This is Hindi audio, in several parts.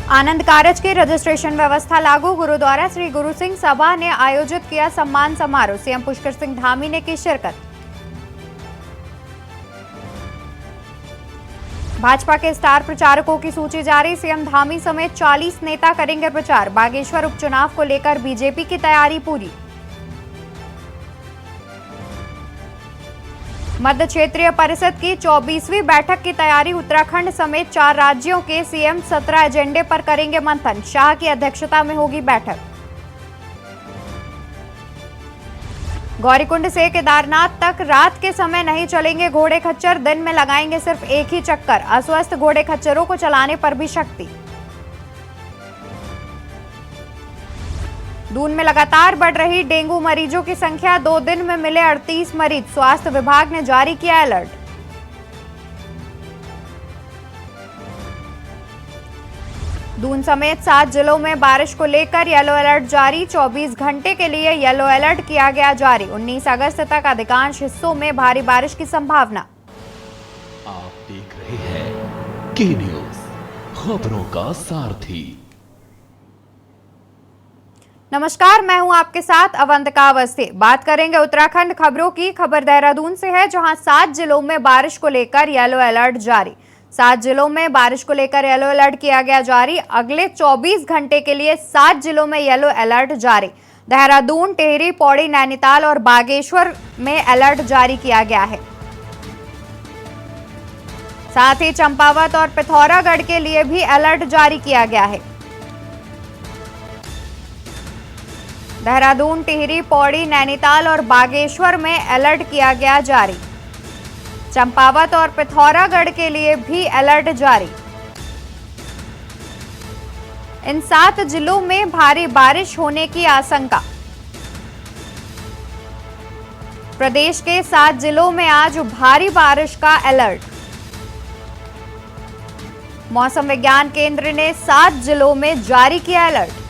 आनंद कारज की रजिस्ट्रेशन व्यवस्था लागू। गुरुद्वारा श्री गुरु सिंह सभा ने आयोजित किया सम्मान समारोह। सीएम पुष्कर सिंह धामी ने की शिरकत। भाजपा के स्टार प्रचारकों की सूची जारी। सीएम धामी समेत 40 नेता करेंगे प्रचार। बागेश्वर उपचुनाव को लेकर बीजेपी की तैयारी पूरी। मध्य क्षेत्रीय परिषद की 24वीं बैठक की तैयारी। उत्तराखंड समेत 4 राज्यों के सीएम 17 एजेंडे पर करेंगे मंथन। शाह की अध्यक्षता में होगी बैठक। गौरीकुंड से केदारनाथ तक रात के समय नहीं चलेंगे घोड़े खच्चर, दिन में लगाएंगे सिर्फ एक ही चक्कर। अस्वस्थ घोड़े खच्चरों को चलाने पर भी सख्ती। दून में लगातार बढ़ रही डेंगू मरीजों की संख्या। 2 दिन में मिले 38 मरीज। स्वास्थ्य विभाग ने जारी किया अलर्ट। दून समेत 7 जिलों में बारिश को लेकर येलो अलर्ट जारी। 24 घंटे के लिए येलो अलर्ट किया गया जारी। 19 अगस्त तक अधिकांश हिस्सों में भारी बारिश की संभावना। आप देख रहे हैं के न्यूज, खबरों का सारथी। नमस्कार, मैं हूं आपके साथ अवंतिका अवस्थी। बात करेंगे उत्तराखंड खबरों की। खबर देहरादून से है, जहां 7 जिलों में बारिश को लेकर येलो अलर्ट जारी। 7 जिलों में बारिश को लेकर येलो अलर्ट किया गया जारी। अगले 24 घंटे के लिए 7 जिलों में येलो अलर्ट जारी। देहरादून, टिहरी, पौड़ी, नैनीताल और बागेश्वर में अलर्ट जारी किया गया है। साथ ही चंपावत और पिथौरागढ़ के लिए भी अलर्ट जारी किया गया है। देहरादून, टिहरी, पौड़ी, नैनीताल और बागेश्वर में अलर्ट किया गया जारी। चंपावत और पिथौरागढ़ के लिए भी अलर्ट जारी। इन 7 जिलों में भारी बारिश होने की आशंका। प्रदेश के 7 जिलों में आज भारी बारिश का अलर्ट। मौसम विज्ञान केंद्र ने 7 जिलों में जारी किया अलर्ट।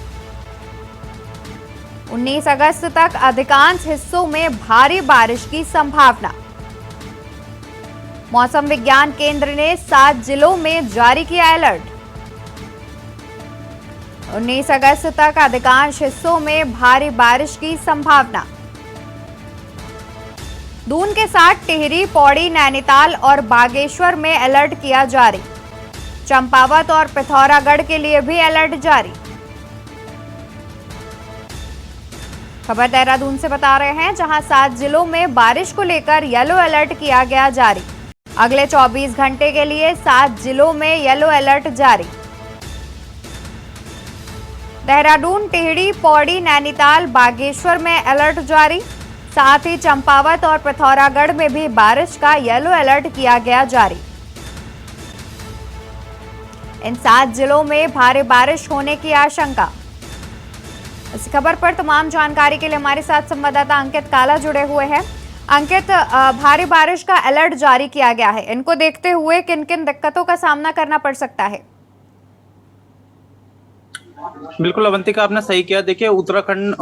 19 अगस्त तक अधिकांश हिस्सों में भारी बारिश की संभावना। मौसम विज्ञान केंद्र ने 7 जिलों में जारी किया अलर्ट। 19 अगस्त तक अधिकांश हिस्सों में भारी बारिश की संभावना। दून के साथ टिहरी, पौड़ी, नैनीताल और बागेश्वर में अलर्ट किया जारी। चंपावत और पिथौरागढ़ के लिए भी अलर्ट जारी। खबर देहरादून से बता रहे हैं, जहां 7 जिलों में बारिश को लेकर येलो अलर्ट किया गया जारी। अगले 24 घंटे के लिए 7 जिलों में येलो अलर्ट जारी। देहरादून, टिहरी, पौड़ी, नैनीताल, बागेश्वर में अलर्ट जारी। साथ ही चंपावत और पिथौरागढ़ में भी बारिश का येलो अलर्ट किया गया जारी। इन 7 जिलों में भारी बारिश होने की आशंका। इस खबर पर तमाम जानकारी के लिए हमारे साथ संवाददाता अंकित काला जुड़े हुए हैं। अंकित, भारी बारिश का अलर्ट जारी किया गया है, इनको देखते हुए किन किन दिक्कतों का सामना करना पड़ सकता है? बिल्कुल अवंतिका, आपने सही किया। देखिए, उत्तराखंड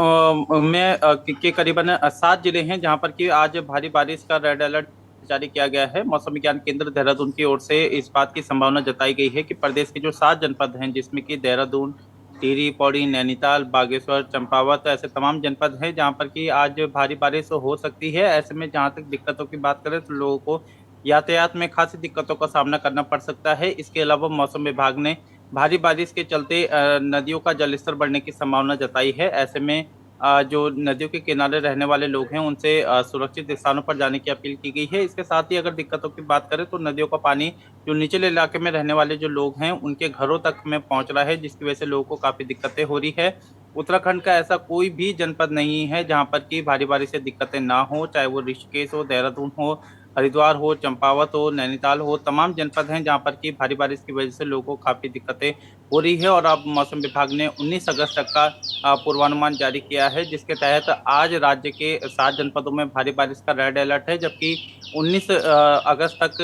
में के करीबन 7 जिले हैं जहां पर कि आज भारी बारिश का रेड अलर्ट जारी किया गया है। मौसम विज्ञान केंद्र देहरादून की ओर से इस बात की संभावना जताई गई है कि प्रदेश के जो 7 जनपद हैं, जिसमें कि देहरादून, टिहरी, पौड़ी, नैनीताल, बागेश्वर, चंपावत, ऐसे तमाम जनपद हैं जहां पर कि आज भारी बारिश हो सकती है। ऐसे में जहां तक दिक्कतों की बात करें तो लोगों को यातायात में खासी दिक्कतों का सामना करना पड़ सकता है। इसके अलावा मौसम विभाग ने भारी बारिश के चलते नदियों का जलस्तर बढ़ने की संभावना जताई है। ऐसे में जो नदियों के किनारे रहने वाले लोग हैं, उनसे सुरक्षित स्थानों पर जाने की अपील की गई है। इसके साथ ही अगर दिक्कतों की बात करें तो नदियों का पानी जो निचले इलाके में रहने वाले जो लोग हैं, उनके घरों तक में पहुंच रहा है, जिसकी वजह से लोगों को काफ़ी दिक्कतें हो रही है। उत्तराखंड का ऐसा कोई भी जनपद नहीं है जहां पर कि भारी बारिश से दिक्कतें ना हो, चाहे वो ऋषिकेश हो, देहरादून हो, हरिद्वार हो, चंपावत हो, नैनीताल हो। तमाम जनपद हैं जहां पर कि भारी बारिश की वजह से लोगों को काफ़ी दिक्कतें हो रही है। और अब मौसम विभाग ने 19 अगस्त तक का पूर्वानुमान जारी किया है, जिसके तहत आज राज्य के 7 जनपदों में भारी बारिश का रेड अलर्ट है, जबकि 19 अगस्त तक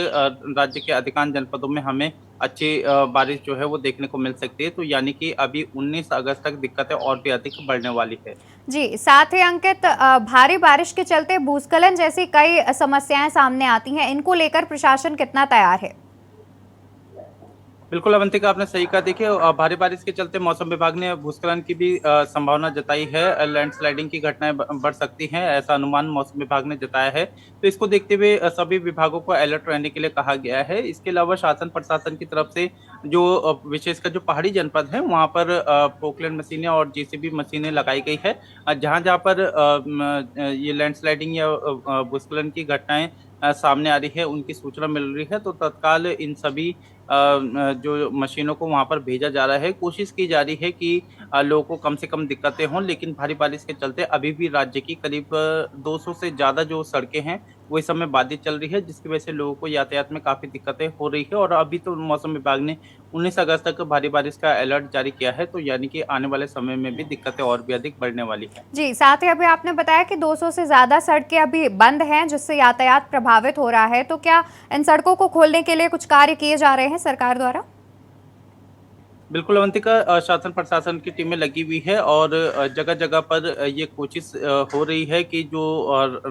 राज्य के अधिकांश जनपदों में हमें अच्छी बारिश जो है वो देखने को मिल सकती है। तो यानी कि अभी 19 अगस्त तक दिक्कतें और भी अधिक बढ़ने वाली है। जी, साथ ही अंकित, भारी बारिश के चलते भूस्खलन जैसी कई समस्याएं सामने आती हैं, इनको लेकर प्रशासन कितना तैयार है? बिल्कुल अवंतिका, आपने सही कहा। देखिए भारी बारिश के चलते मौसम विभाग ने भूस्खलन की भी संभावना जताई है। लैंडस्लाइडिंग की घटनाएं बढ़ सकती हैं, ऐसा अनुमान मौसम विभाग ने जताया है। तो इसको देखते हुए सभी विभागों को अलर्ट रहने के लिए कहा गया है। इसके अलावा शासन प्रशासन की तरफ से जो विशेषकर जो पहाड़ी जनपद है वहां पर पोकलैंड मशीनें और जेसीबी मशीनें लगाई गई है। जहां जहां पर ये लैंडस्लाइडिंग या भूस्खलन की घटनाएं सामने आ रही है, उनकी सूचना मिल रही है, तो तत्काल इन सभी जो मशीनों को वहां पर भेजा जा रहा है। कोशिश की जा रही है कि लोगों को कम से कम दिक्कतें हों, लेकिन भारी बारिश के चलते अभी भी राज्य की करीब 200 से ज़्यादा जो सड़कें हैं वो इस समय बाधित चल रही है, जिसकी वजह से लोगों को यातायात में काफ़ी दिक्कतें हो रही है। और अभी तो मौसम विभाग ने 19 अगस्त तक भारी बारिश का अलर्ट जारी किया है, तो यानी कि आने वाले समय में भी दिक्कतें और भी अधिक बढ़ने वाली है। जी, साथ ही अभी आपने बताया कि 200 से ज़्यादा सड़कें अभी बंद हैं, जिससे यातायात प्रभावित हो रहा है। तो क्या इन सड़कों को खोलने के लिए कुछ कार्य किए जा रहे हैं सरकार द्वारा? बिल्कुल अवंतिका, शासन प्रशासन की टीमें लगी हुई है और जगह जगह पर ये कोशिश हो रही है कि जो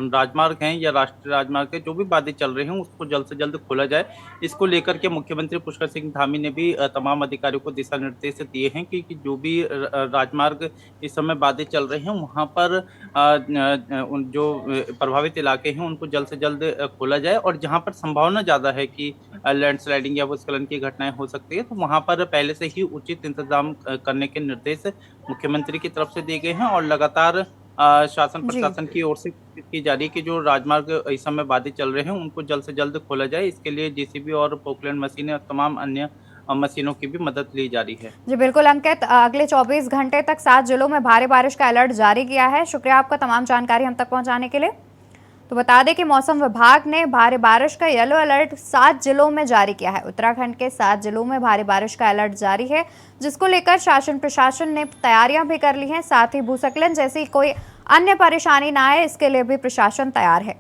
राजमार्ग हैं या राष्ट्रीय राजमार्ग है जो भी बाधित चल रहे हैं उसको जल्द से जल्द खोला जाए। इसको लेकर के मुख्यमंत्री पुष्कर सिंह धामी ने भी तमाम अधिकारियों को दिशा निर्देश दिए हैं कि जो भी राजमार्ग इस समय बाधित चल रहे हैं वहाँ पर उन जो प्रभावित इलाके हैं उनको जल्द से जल्द खोला जाए, और जहाँ पर संभावना ज़्यादा है कि लैंडस्लाइडिंग या भूस्खलन की घटनाएं हो सकती है, तो वहाँ पर पहले से ही उचित इंतजाम करने के निर्देश मुख्यमंत्री की तरफ से दिए गए हैं। और लगातार शासन जी। प्रशासन की ओर से कोशिश की जा रही है कि जो राजमार्ग इस समय बाधित चल रहे हैं उनको जल्द से जल्द खोला जाए। इसके लिए जेसीबी और पोकलैंड मशीनें और तमाम अन्य मशीनों की भी मदद ली जा रही है। जी बिल्कुल अंकित, अगले 24 घंटे तक 7 जिलों में भारी बारिश का अलर्ट जारी किया है। शुक्रिया आपका तमाम जानकारी हम तक पहुंचाने के लिए। तो बता दें कि मौसम विभाग ने भारी बारिश का येलो अलर्ट 7 जिलों में जारी किया है। उत्तराखंड के 7 जिलों में भारी बारिश का अलर्ट जारी है, जिसको लेकर शासन प्रशासन ने तैयारियां भी कर ली हैं। साथ ही भूस्खलन जैसी कोई अन्य परेशानी ना आए, इसके लिए भी प्रशासन तैयार है।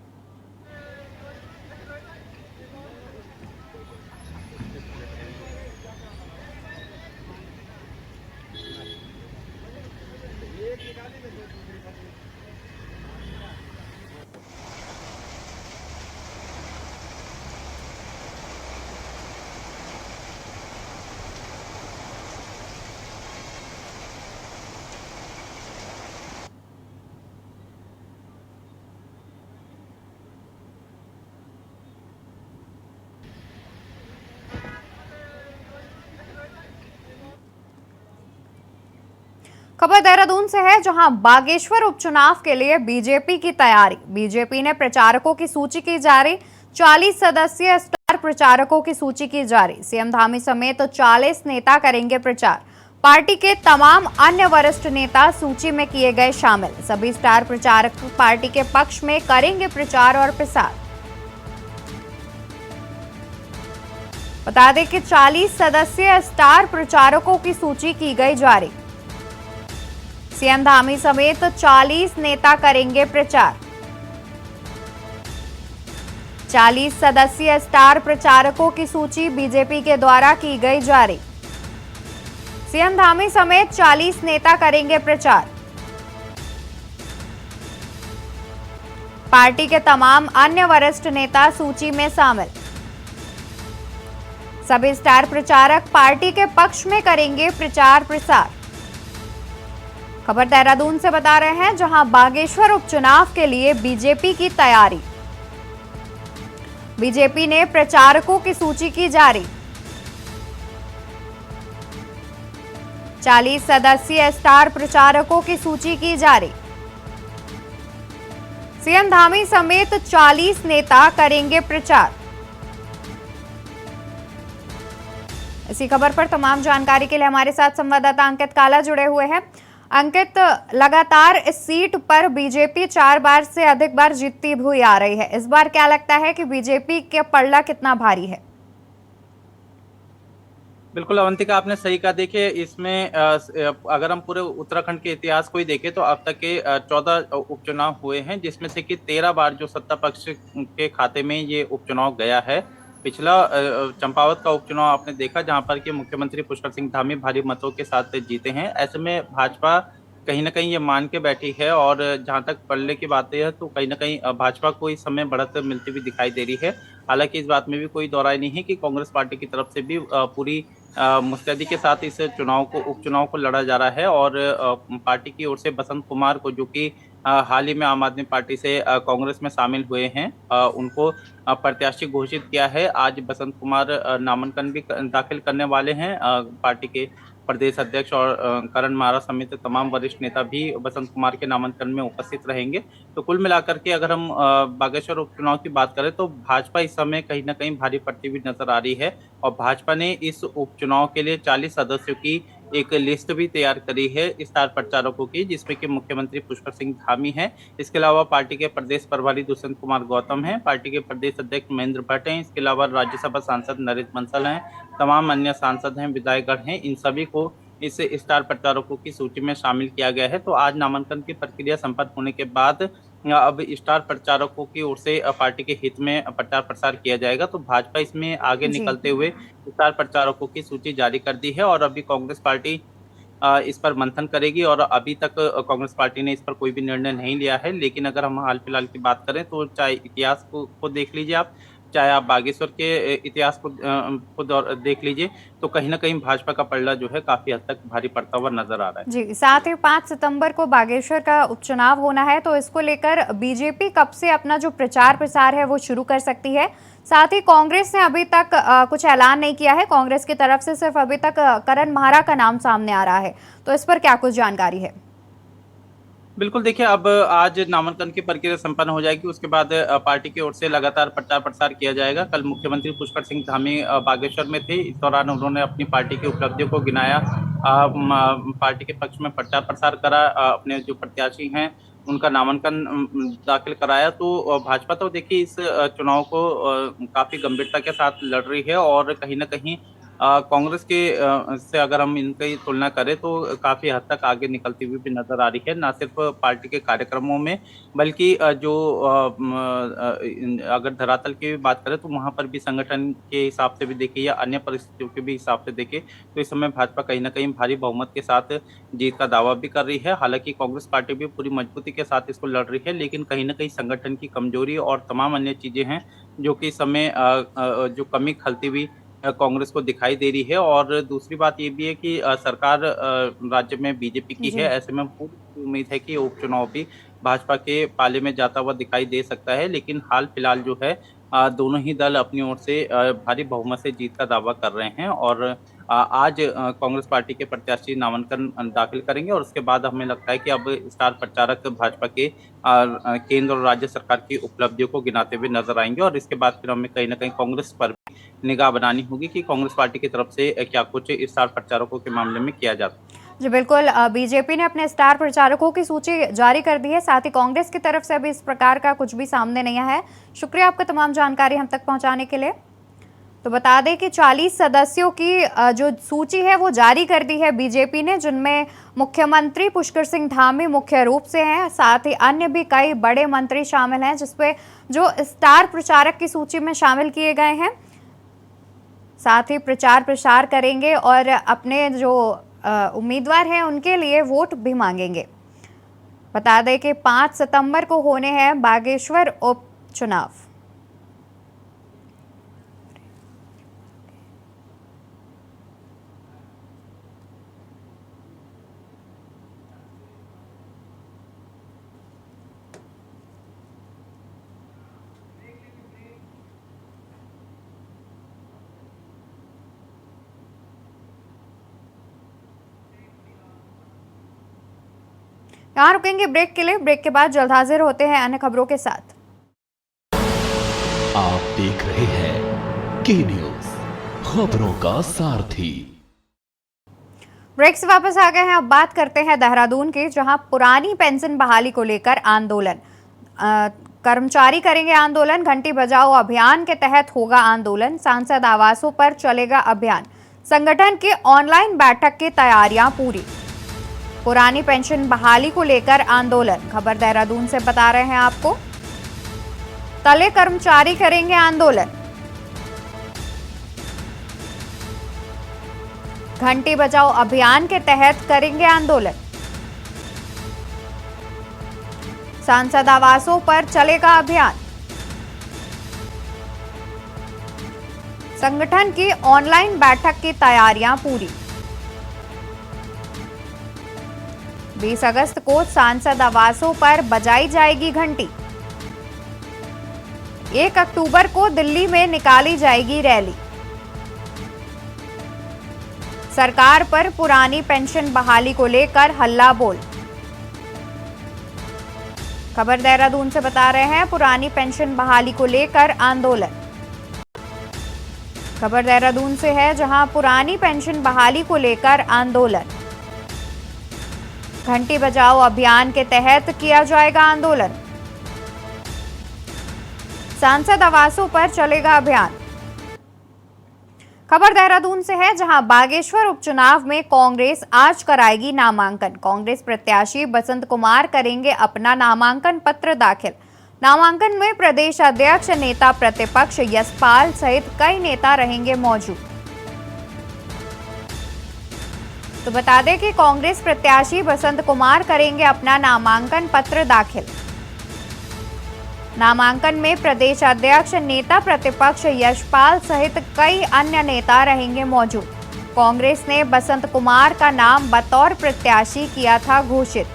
खबर देहरादून से है, जहां बागेश्वर उपचुनाव के लिए बीजेपी की तैयारी। बीजेपी ने प्रचारकों की सूची की जारी। 40 सदस्यीय स्टार प्रचारकों की सूची की जारी। सीएम धामी समेत तो 40 नेता करेंगे प्रचार। पार्टी के तमाम अन्य वरिष्ठ नेता सूची में किए गए शामिल। सभी स्टार प्रचारक पार्टी के पक्ष में करेंगे प्रचार और प्रसार। बता दें कि 40 सदस्यीय स्टार प्रचारकों की सूची की गई जारी। सीएम धामी समेत 40 नेता करेंगे प्रचार। 40 सदस्यीय स्टार प्रचारकों की सूची बीजेपी के द्वारा की गई जारी। सीएम धामी समेत 40 नेता करेंगे प्रचार। पार्टी के तमाम अन्य वरिष्ठ नेता सूची में शामिल। सभी स्टार प्रचारक पार्टी के पक्ष में करेंगे प्रचार प्रसार। खबर देहरादून से बता रहे हैं, जहां बागेश्वर उपचुनाव के लिए बीजेपी की तैयारी। बीजेपी ने प्रचारकों की सूची की जारी। 40 सदस्यीय स्टार प्रचारकों की सूची की जारी। सीएम धामी समेत 40 नेता करेंगे प्रचार। इसी खबर पर तमाम जानकारी के लिए हमारे साथ संवाददाता अंकित काला जुड़े हुए हैं। अंकित, लगातार इस सीट पर बीजेपी 4 बार से अधिक बार जीतती हुई आ रही है। इस बार क्या लगता है कि बीजेपी का पलड़ा कितना भारी है? बिल्कुल अवंतिका, आपने सही कहा। देखिए इसमें अगर हम पूरे उत्तराखंड के इतिहास को ही देखें तो अब तक के 14 उपचुनाव हुए हैं, जिसमें से कि 13 बार जो सत्ता पक्ष के खाते में ये उपचुनाव गया है। पिछला चंपावत का उपचुनाव आपने देखा, जहां पर कि मुख्यमंत्री पुष्कर सिंह धामी भारी मतों के साथ जीते हैं। ऐसे में भाजपा कहीं ना कहीं ये मान के बैठी है, और जहां तक पलड़े की बात है तो कहीं ना कहीं भाजपा को इस समय बढ़त मिलती हुई दिखाई दे रही है। हालांकि इस बात में भी कोई दो राय नहीं है कि कांग्रेस पार्टी की तरफ से भी पूरी मुस्तैदी के साथ इस उपचुनाव को लड़ा जा रहा है। और पार्टी की ओर से बसंत कुमार को, जो कि हाल ही में आम आदमी पार्टी से कांग्रेस में शामिल हुए हैं, उनको प्रत्याशी घोषित किया है। आज बसंत कुमार नामांकन भी दाखिल करने वाले हैं। पार्टी के प्रदेश अध्यक्ष और करण महाराज समेत तमाम वरिष्ठ नेता भी बसंत कुमार के नामांकन में उपस्थित रहेंगे। तो कुल मिलाकर के अगर हम बागेश्वर उपचुनाव की बात करें तो भाजपा इस समय कहीं ना कहीं भारी पड़ती हुई नजर आ रही है। और भाजपा ने इस उपचुनाव के लिए 40 सदस्यों की एक लिस्ट भी तैयार करी है स्टार प्रचारकों की, जिसमें कि मुख्यमंत्री पुष्कर सिंह धामी हैं। इसके अलावा पार्टी के प्रदेश प्रभारी दुष्यंत कुमार गौतम हैं, पार्टी के प्रदेश अध्यक्ष महेंद्र भट्ट हैं, इसके अलावा राज्यसभा सांसद नरेश बंसल हैं, तमाम अन्य सांसद हैं, विधायकगण हैं। इन सभी को इस स्टार प्रचारकों की सूची में शामिल किया गया है। तो आज नामांकन की प्रक्रिया संपन्न होने के बाद अब स्टार प्रचारकों की ओर से पार्टी के हित में प्रचार प्रसार किया जाएगा। तो भाजपा इसमें आगे निकलते हुए स्टार प्रचारकों की सूची जारी कर दी है। और अभी कांग्रेस पार्टी इस पर मंथन करेगी। और अभी तक कांग्रेस पार्टी ने इस पर कोई भी निर्णय नहीं लिया है। लेकिन अगर हम हाल फिलहाल की बात करें तो चाहे इतिहास को देख लीजिए आप, चाहे आप बागेश्वर के इतिहास को देख लीजिए, तो कहीं ना कहीं भाजपा का पलड़ा जो है काफी हद तक भारी पड़ता हुआ नजर आ रहा है। जी, साथ ही 5 सितंबर को बागेश्वर का उपचुनाव होना है, तो इसको लेकर बीजेपी कब से अपना जो प्रचार प्रसार है वो शुरू कर सकती है? साथ ही कांग्रेस ने अभी तक कुछ ऐलान नहीं किया है। कांग्रेस की तरफ से सिर्फ अभी तक करण महारा का नाम सामने आ रहा है, तो इस पर क्या कुछ जानकारी है? बिल्कुल, देखिए, अब आज नामांकन की प्रक्रिया संपन्न हो जाएगी। उसके बाद पार्टी की ओर से लगातार प्रचार प्रसार किया जाएगा। कल मुख्यमंत्री पुष्कर सिंह धामी बागेश्वर में थे। इस दौरान उन्होंने अपनी पार्टी की उपलब्धियों को गिनाया, पार्टी के पक्ष में प्रचार प्रसार करा, अपने जो प्रत्याशी हैं उनका नामांकन दाखिल कराया। तो भाजपा तो देखिए इस चुनाव को काफी गंभीरता के साथ लड़ रही है। और कहीं ना कहीं कांग्रेस के से अगर हम इनकी तुलना करें तो काफी हद तक आगे निकलती हुई भी नजर आ रही है, ना सिर्फ पार्टी के कार्यक्रमों में, बल्कि अगर धरातल की बात करें तो वहां पर भी संगठन के हिसाब से भी देखें या अन्य परिस्थितियों के भी हिसाब से देखें तो इस समय भाजपा कहीं ना कहीं भारी बहुमत के साथ जीत का दावा भी कर रही है। हालांकि कांग्रेस पार्टी भी पूरी मजबूती के साथ इसको लड़ रही है, लेकिन कहीं ना कहीं संगठन की कमजोरी और तमाम अन्य चीजें हैं जो कि इस समय जो कमी खलती हुई कांग्रेस को दिखाई दे रही है। और दूसरी बात ये भी है कि सरकार राज्य में बीजेपी की है। ऐसे में पूरी उम्मीद है कि उपचुनाव भी भाजपा के पाले में जाता हुआ दिखाई दे सकता है। लेकिन हाल फिलहाल जो है दोनों ही दल अपनी ओर से भारी बहुमत से जीत का दावा कर रहे हैं। और आज कांग्रेस पार्टी के प्रत्याशी नामांकन दाखिल करेंगे और उसके बाद हमें लगता है कि अब स्टार प्रचारक भाजपा के केंद्र और राज्य सरकार की उपलब्धियों को गिनाते हुए नजर आएंगे। और इसके बाद फिर हमें कहीं ना कहीं कांग्रेस पर निगाह बनानी होगी कि कांग्रेस पार्टी की तरफ से क्या कुछ स्टार प्रचारकों के मामले में किया जाता है। जी बिल्कुल, बीजेपी ने अपने स्टार प्रचारकों की सूची जारी कर दी है। साथ ही कांग्रेस की तरफ से अभी इस प्रकार का कुछ भी सामने नहीं है। शुक्रिया आपका तमाम जानकारी हम तक पहुंचाने के लिए। तो बता दें कि 40 सदस्यों की जो सूची है वो जारी कर दी है बीजेपी ने, जिनमें मुख्यमंत्री पुष्कर सिंह धामी मुख्य रूप से हैं। साथ ही अन्य भी कई बड़े मंत्री शामिल हैं, जिसपे जो स्टार प्रचारक की सूची में शामिल किए गए हैं। साथ ही प्रचार प्रसार करेंगे और अपने जो उम्मीदवार हैं उनके लिए वोट भी मांगेंगे। बता दें कि 5 सितंबर को होने हैं बागेश्वर उपचुनाव। यहाँ रुकेंगे ब्रेक के लिए। ब्रेक के बाद जल्द हाजिर होते हैं अन्य खबरों के साथ। आप देख रहे हैं के न्यूज, खबरों का सारथी। ब्रेक से वापस आ गए हैं। अब बात करते हैं देहरादून की, जहां पुरानी पेंशन बहाली को लेकर आंदोलन, कर्मचारी करेंगे आंदोलन। घंटी बजाओ अभियान के तहत होगा आंदोलन। सांसद आवासों पर चलेगा अभियान। संगठन की ऑनलाइन बैठक की तैयारियां पूरी। पुरानी पेंशन बहाली को लेकर आंदोलन। खबर देहरादून से बता रहे हैं आपको। तले कर्मचारी करेंगे आंदोलन। घंटी बजाओ अभियान के तहत करेंगे आंदोलन। सांसद आवासों पर चलेगा अभियान। संगठन की ऑनलाइन बैठक की तैयारियां पूरी। 20 अगस्त को सांसद आवासों पर बजाई जाएगी घंटी। 1 अक्टूबर को दिल्ली में निकाली जाएगी रैली। सरकार पर पुरानी पेंशन बहाली को लेकर हल्ला बोल। खबर देहरादून से बता रहे हैं, पुरानी पेंशन बहाली को लेकर आंदोलन। खबर देहरादून से है, जहां पुरानी पेंशन बहाली को लेकर आंदोलन। घंटी बजाओ अभियान के तहत किया जाएगा आंदोलन। सांसद आवासों पर चलेगा अभियान। खबर देहरादून से है, जहां बागेश्वर उपचुनाव में कांग्रेस आज कराएगी नामांकन। कांग्रेस प्रत्याशी बसंत कुमार करेंगे अपना नामांकन पत्र दाखिल। नामांकन में प्रदेश अध्यक्ष, नेता प्रतिपक्ष यशपाल सहित कई नेता रहेंगे मौजूद। तो बता दें कि कांग्रेस प्रत्याशी बसंत कुमार करेंगे अपना नामांकन पत्र दाखिल। नामांकन में प्रदेश अध्यक्ष, नेता प्रतिपक्ष यशपाल सहित कई अन्य नेता रहेंगे मौजूद। कांग्रेस ने बसंत कुमार का नाम बतौर प्रत्याशी किया था घोषित।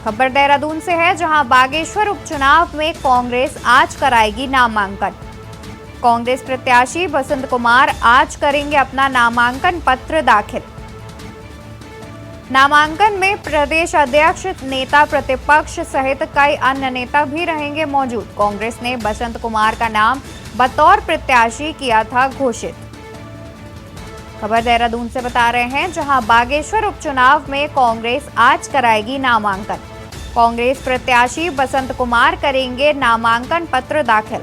खबर देहरादून से है, जहां बागेश्वर उपचुनाव में कांग्रेस आज कराएगी नामांकन। कांग्रेस प्रत्याशी बसंत कुमार आज करेंगे अपना नामांकन पत्र दाखिल। नामांकन में प्रदेश अध्यक्ष, नेता प्रतिपक्ष सहित कई अन्य नेता भी रहेंगे मौजूद। कांग्रेस ने बसंत कुमार का नाम बतौर प्रत्याशी किया था घोषित। खबर देहरादून से बता रहे हैं, जहां बागेश्वर उपचुनाव में कांग्रेस आज कराएगी नामांकन। कांग्रेस प्रत्याशी बसंत कुमार करेंगे नामांकन पत्र दाखिल।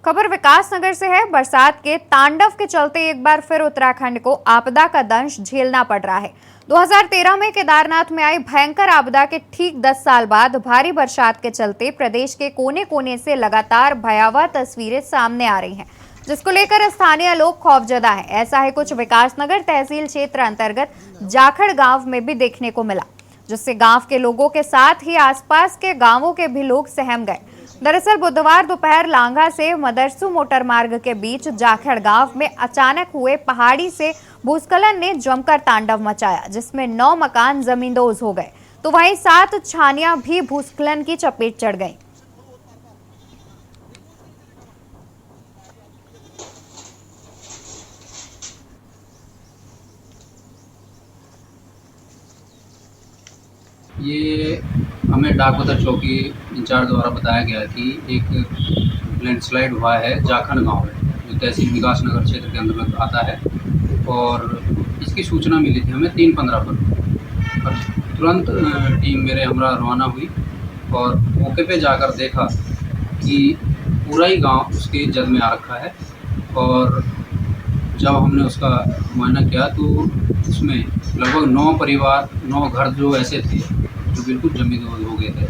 खबर विकासनगर से है, बरसात के तांडव के चलते एक बार फिर उत्तराखंड को आपदा का दंश झेलना पड़ रहा है। 2013 में केदारनाथ में आई भयंकर आपदा के ठीक 10 साल बाद भारी बरसात के चलते प्रदेश के कोने कोने से लगातार भयावह तस्वीरें सामने आ रही हैं, जिसको लेकर स्थानीय लोग खौफजदा हैं। ऐसा है कुछ विकासनगर तहसील क्षेत्र अंतर्गत जाखड़ गांव में भी देखने को मिला, जिससे गांव के लोगों के साथ ही आसपास के गांवों के भी लोग सहम गए। दरअसल बुधवार दोपहर लांघा से मदरसू मोटर मार्ग के बीच जाखड़ गांव में अचानक हुए पहाड़ी से भूस्खलन ने जमकर तांडव मचाया, जिसमें 9 मकान जमींदोज हो गए, तो वहीं 7 छानियां भी भूस्खलन की चपेट चढ़ गईं। ये हमें डाकबतर चौकी इंचार्ज द्वारा बताया गया कि एक लैंडस्लाइड हुआ है जाखड़ गांव में, जो तहसील विकासनगर क्षेत्र के अंतर्गत आता है, और इसकी सूचना मिली थी हमें 3:15 पर। और तुरंत टीम मेरे हमरा रवाना हुई और मौके पे जाकर देखा कि पूरा ही गांव उसके जद में आ रखा है। और जब हमने उसका मुआयना किया तो उसमें लगभग 9 परिवार, 9 घर जो ऐसे थे जो बिल्कुल जमींदोज हो गए थे,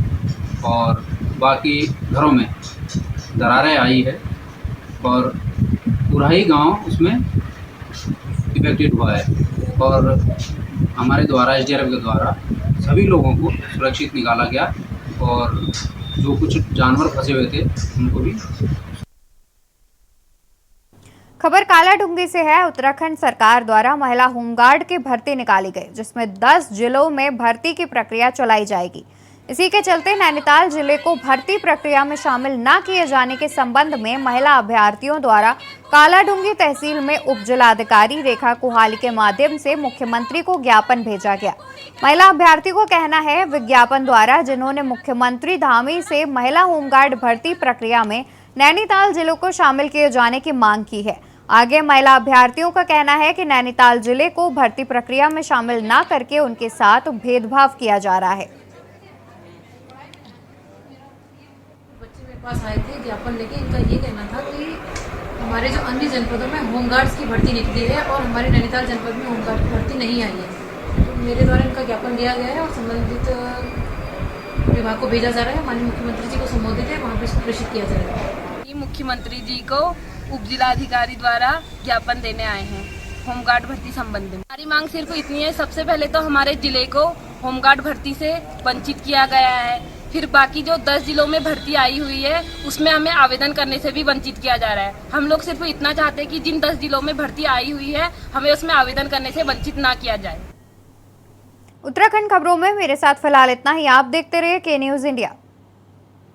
और बाकी घरों में दरारें आई है और पूरा ही गांव उसमें इफेक्टेड हुआ है। और हमारे द्वारा SDRF के द्वारा सभी लोगों को सुरक्षित निकाला गया, और जो कुछ जानवर फंसे हुए थे उनको भी। खबर कालाडूंगी से है, उत्तराखंड सरकार द्वारा महिला होमगार्ड की भर्ती निकाली गई, जिसमें 10 जिलों में भर्ती की प्रक्रिया चलाई जाएगी। इसी के चलते नैनीताल जिले को भर्ती प्रक्रिया में शामिल न किए जाने के संबंध में महिला अभ्यर्थियों द्वारा कालाडूंगी तहसील में उप जिलाधिकारी रेखा कुहाली के माध्यम से मुख्यमंत्री को ज्ञापन भेजा गया। महिला अभ्यर्थी को कहना है, विज्ञापन द्वारा जिन्होंने मुख्यमंत्री धामी से महिला होमगार्ड भर्ती प्रक्रिया में नैनीताल जिलों को शामिल किए जाने की मांग की है। आगे महिला अभ्यर्थियों का कहना है कि नैनीताल जिले को भर्ती प्रक्रिया में शामिल न करके उनके साथ भेदभाव किया जा रहा है। बच्चे मेरे पास आए थे ज्ञापन लेके, इनका ये कहना था कि हमारे जो अन्य जनपदों में होमगार्ड्स की भर्ती निकली है और हमारे नैनीताल जनपद में होमगार्ड की भर्ती नहीं आई है। तो मेरे द्वारा इनका ज्ञापन दिया गया है और संबंधित विभाग को भेजा जा रहा है। माननीय मुख्यमंत्री जी को संबोधित है, वहाँ पे प्रेषित किया जाएगा। मुख्यमंत्री जी को उप जिलाधिकारी द्वारा ज्ञापन देने आए हैं होमगार्ड भर्ती संबंध में। हमारी मांग सिर्फ इतनी है, सबसे पहले तो हमारे जिले को होमगार्ड भर्ती से वंचित किया गया है। फिर बाकी जो 10 जिलों में भर्ती आई हुई है उसमें हमें आवेदन करने से भी वंचित किया जा रहा है। हम लोग सिर्फ इतना चाहते हैं कि जिन 10 जिलों में भर्ती आई हुई है हमें उसमें आवेदन करने से वंचित ना किया जाए। उत्तराखंड खबरों में मेरे साथ फिलहाल इतना ही। आप देखते रहिए के न्यूज़ इंडिया।